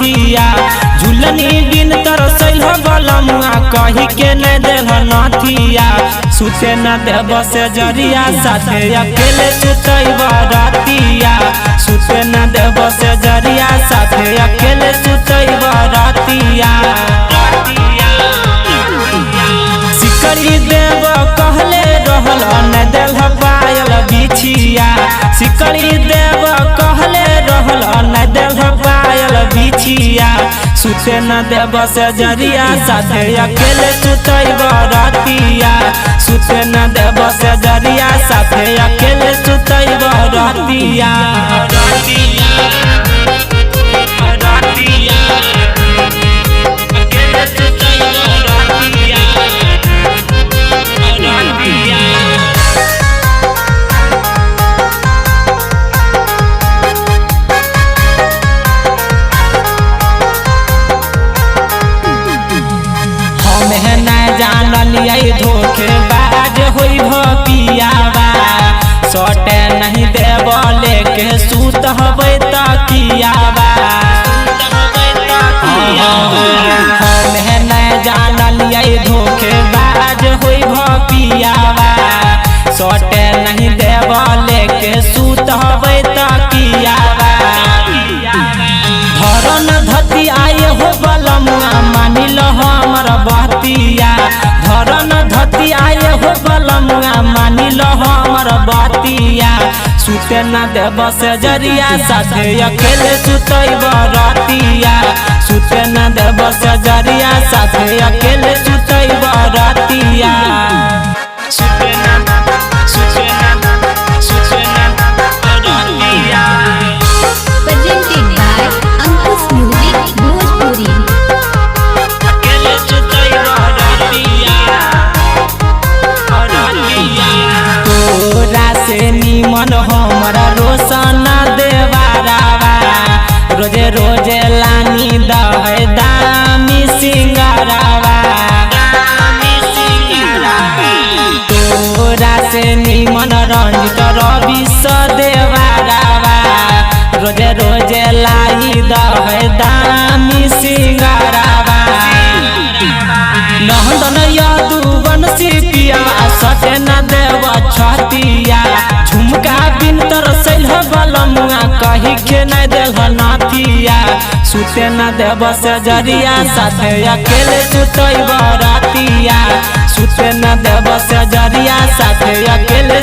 नथिया झुलनी बिन तरसल बलमुआ कही के न देल नथिया सुते न देब से जरिया साथे अकेले सुतैब रतिया सुते न देब से जरिया साथे अकेले सुतैब रतिया सिकड़ी देव कहले रहल न देल पायल बिछिया सिकड़ी देव कहले रहल न देल पायल बिछिया सुते न देब से जरिया साथे अकेले सुतैब रतिया सुते न देब से जरिया साथे अकेले सुतैब रतिया जानलिए धोखेबाज होई पियावा सटे नहीं देव लेके सूत हबै तकियावा हमें नहीं जानलिए धोखेबाज होई पियावा सटे नहीं देव लेके सूत हबै तकियावा धरन धती आए हो बलमुआ मानिल हमर बतिया धरन धती आए हो बलमुआ मानिल हमर बतिया सुते न देब से जरिया साथे अकेले सुतैब रतिया सुते न देब से जरिया साथे अकेले सुतैब रतिया निमन हमरा रोशन देवारावा रोजे रोजे लानी दहे दामी सिंगारावा तोरा से निमन रंजित रवि देवारावा रोजे रोजे लाई दहे दामी सिंगारावा नंदन यदुवंशी पियावा सटे न देव छतिया झुमका बिन तरसल बलमुआ कही के न देल नथिया सुते न देब से जरिया साथे अकेले सुतैब रतिया सुते न देब से जरिया साथे अकेले